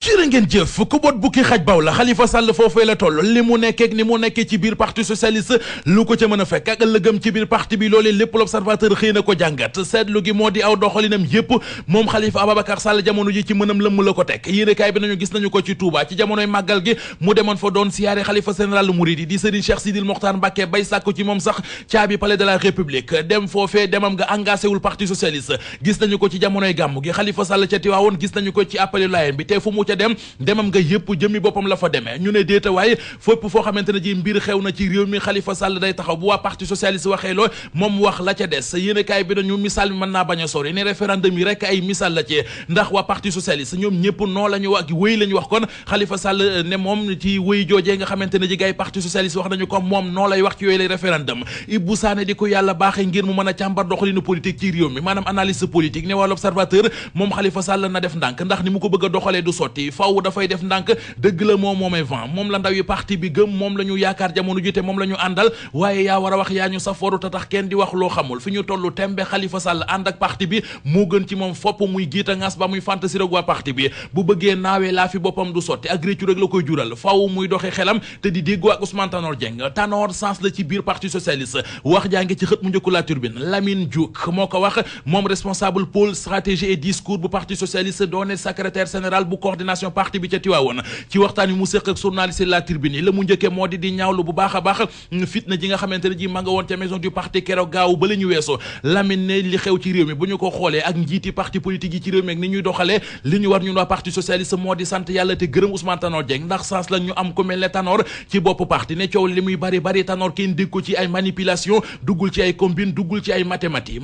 jërë ngeen jëf ku boot bukki xaj baw la Khalifa Sall foofee la toll li mu nekkeek ni mu nekkee ci biir parti socialiste lu ko ca mën a fekk ak ëllëgëm ci biir parti bi loolee lépp l'observateur xëy na ko jàngat seetlu gi moo di aw doxalinam yépp moom Khalifa Ababacar Sall jamono ji ci mënam lëmm la ko teg yéenekaay bi nañu gis nañu ko ci Touba ci jamonoy màggal gi mu demoon fa doon siyaare xalifa général Mouride di Serigne Cheikh Sidil Mokhtar Mbacké bay sàkku ci moom sax caabi palais de la République dem foofee demam nga engagé wul parti socialiste gis nañu ko ci jamonoy gàmmu gi Khalifa Sall ca Tiwaawoon gis nañu ko ci appelu Layène bi te fu mu ca demam nga yëpp jëmmi boppam la fa demee ñu ne déeta waaye fépp foo xamante ne ji mbir xew na ci réew mi Khalifa Sall day taxaw bu waa parti socialiste waxee loo moom wax la ca des yéenekaay bi nañu misaal mi mën naa bañ a sori ne référendum yi rek ay misaal la ci ndax waa parti socialiste ñoom ñëpp noo la ñu wax wëy la ñu wax kon Khalifa Sall ne moom ci wëy joojee nga xamante ne ji gay parti socialiste wax nañu ko moom noo lay wax ci yooyu lay référendum Ibou Sané di ko yàlla baaxee ngir mu mën a càmbar doxalinu politique ci réew mi maanaam analyse politique ne waa l'Observateur moom Khalifa Sall na def ndànk ndax ni mu ko bëgg a doxalee du sotti faaw dafay def ndànk dëgg la moomee vent moom la ndaw yi parti bi gëm moom la ñu yaakaar jamono ji te moom la ñu àndal waaye yaa war a wax yaa ñu safooru ta tax kenn di wax loo xamul fi ñu tollu tembe Khalifa Sall ànd ak parti bi moo gën ci moom fopp muy giita ngas ba muy fantasi rek waa parti bi bu bëggee naawee laa fi boppam du sotti ak réccu rek la koy jural faaw muy doxee xelam te di déggoo ak Ousmane Tanor Dieng Tanor sens la ci biir parti socialiste wax jaa ngi ci xët mu njëkku La Tribune Lamine Diouk moo ko wax moom responsable pôle stratégie et discours bu parti socialiste doone secrétaire général bu coordination parti bi ca Tiwaawoon ci waxtaan wi mu séq ak journaliste La Tribune yi la mu njëkkee moo di ñaawlu bu baax a baax fitna ji nga xamante ne ji ma nga woon ca maison du parti keroog gaaw ba la ñu weesoo Lamine ne li xew ci réew mi bu ñu ko xoolee ak njiiti parti politique yi ci réew mi ak ni ñuy doxalee li ñu war ñun waa parti socialiste moo di sant yàlla te gërëm Ousmane Tanor Dieng ndax sens la ñu am ku mel ne Tanor ci bopp parti ne coow li muy bari Tanor kenn dégg ko ci ay manipulation duggul ci ay combine duggul ci ay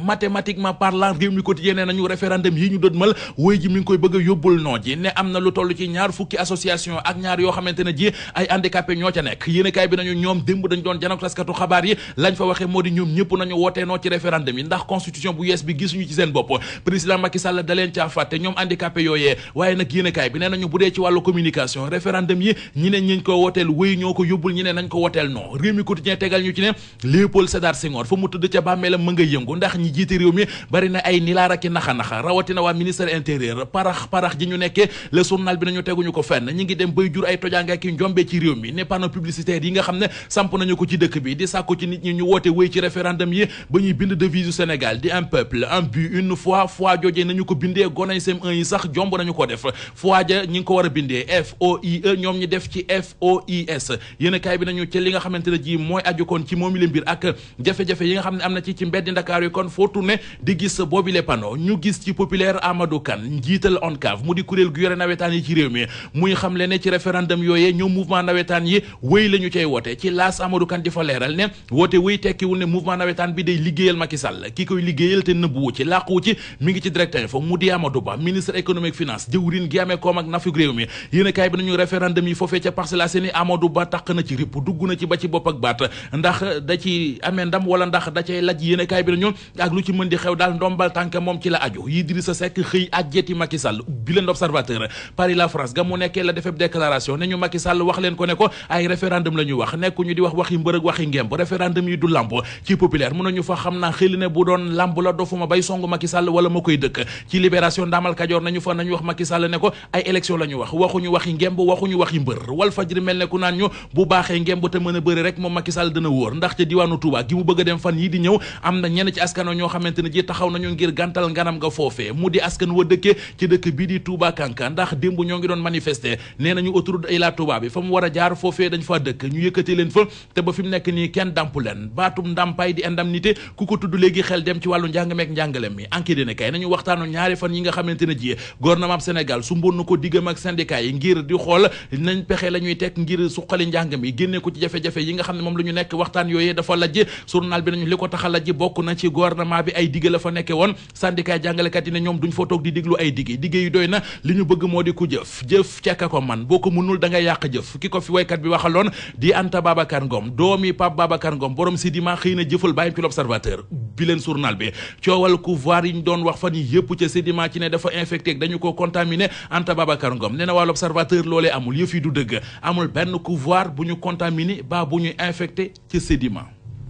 mathématiquement parlant réew mi quotidien nee nañu référendum yi ñu dëdmal woy ji mi ngi koy bëgg a yóbbul noo ji ne am na lu toll ci ñaar fukki association ak ñaar yoo xamante ne ji ay handicapé ñoo ca nekk yéenekaay bi nañu ñoom démb dañ doon janok taskatu xabaar yi lañ fa waxee moo di ñoom ñëpp nañu wootee noo ci référendum yi ndax constitution bu yees bi gisuñu ci seen bopp président Macky Sall da leen caa fàtte ñoom handicapé yooyee waaye nag yéenekaay bi nee nañu bu dee ci wàllu communication référendum yi ñi ne ñiñ ko wooteel wéy ñoo ko yóbbul ñi ne nañ ko wooteel non réew mi quotidien tegal ñu ci ne Léopold Sédar Senghor fa mu tëdd ca bàmmeelam ma nga yëngu ndax ñi jiite réew mi bari na ay nilaar ak naxa-naxa rawatina waa ministère intérieur parax ji ñu nekkee le journal bi nañu teguñu ko fenn ñi ngi dem bay jur ay tojaange ki njombe ci réew mi ne panneau publicitaire yi nga xam ne samp nañu ko ci dëkk bi di sàkku ci nit ñi ñu woote wéy ci référendum yi ba ñuy bind devise du Sénégal di un peuple un but une foi foi joojee nañu ko bindee gonay CM1 yi sax jomb nañu ko def foi ja ñi ngi ko war a bindee FOIE ñoom ñi def ci FOIS yéen kaay bi nañu ci li nga xamante ne ji mooy aju kon ci moomi le mbir ak jafe-jafe yi nga xam ne am na ci mbeddi Ndakaar yi kon foo tourné di gis boobi les panneaux ñu gis ci populaire Amadou Kane njiital ONCAV mu di kuréel gu yore nawetaan yi ci réew mi muy xam le ne ci référendum yooyee ñoom mouvement nawetaan yi wéy la ñu cay woote ci laas Amadou Kane di fa leeral ne woote wéy tekkiwul ne mouvement nawetaan bi day liggéeyal Macky Sall ki koy liggéeyal te nëbbuwu ci làquwu ci mi ngi ci direct info mu di Amadou Ba ministre économique finance jëwriñ gi amee koom ak nafuk réew mi yéen a kaay bi nañu référendum yi foofee ca Parcelles Assainies Amadou Ba taq na ci ripp dugg na ci ba ci bopp ak baat ndax da ci amee ndam wala ndax da cay laj yéen a kaay bi nañu ak lu ci mën di xew daal ndombal tànk moom ci la aju Idrissa Seck xëy ajjeeti Macky Sall bi leen Observateur Paris la France ga mu nekkee la defee déclaration ne ñu Macky Sall wax leen ko ne ko ay référendum la ñu wax nekku ñu di wax waxi mbërëg waxi ngemb référendum yi du lamb ci populaire mën nañu fa xam naa xëy ne bu doon lamb la dofuma bay songu Macky Sall wala ma koy dëkk ci libération Ndamal Kajoor nañu fa nañu wax Macky Sall ne ko ay élection la ñu wax waxuñu waxi ngemb waxuñu waxi mbër Walf Fadjri mel ne ku naan ñu bu baaxee ngemb te mën a bëri rek moom Macky Sall dana wóor ndax ca diwaanu Touba gi mu bëgg a dem fan yi di ñëw am na ñenn ci askano ñoo xamante ne ji taxaw nañu ngir gàntal nganam nga foofee mu di askan wa dëkkee ci dëkk bii di Touba Kanka ndax démb ñoo ngi doon manifester nee nañu autoroute Ila Touba bi fa mu war a jaar foofee dañ fa dëkk ñu yëkkati leen fa te ba fi mu nekk nii kenn dampu leen baatum ndàmpaay di indemnité ku ko tudd léegi xel dem ci wàllu njàng meek njàngale mi enquête dina kay nañu waxtaanu ñaari fan yi nga xamante ne ji gouvernement Sénégal su mboon na ko diggam ak syndicat yi ngir di xool nañ pexe la ñuy teg ngir suqali njàng mi génne ko ci jafe-jafe yi nga xam ne moom la ñu nekk waxtaan yooyee dafa lajj journal bi nañu li ko tax a lajj bokk na ci gouvernement bi ay digge la fa nekke woon syndicat jàngalekat yi ne ñoom duñ fa toog di diglu ay digge yu doy na li ñu bëgg moo di ku jëf cekka ko man boo ko mënul da ngay yàq jëf ki ko fi waykat bi waxaloon di Anta Babacar Ngom doomi Pape Babacar Ngom borom Sidima xëy na jëfal bàyyim ci l'Observateur bi leen journal bi coowal couvoir yi ñu doon wax fan yi yëpp ca Sidima ci ne dafa infecté dañu ko contaminé Anta Babacar Ngom nee na waa l'Observateur loolee amul yëf yi du dëgg amul benn couvoir bu ñu contaminé ba bu ñu infecté ca Sidima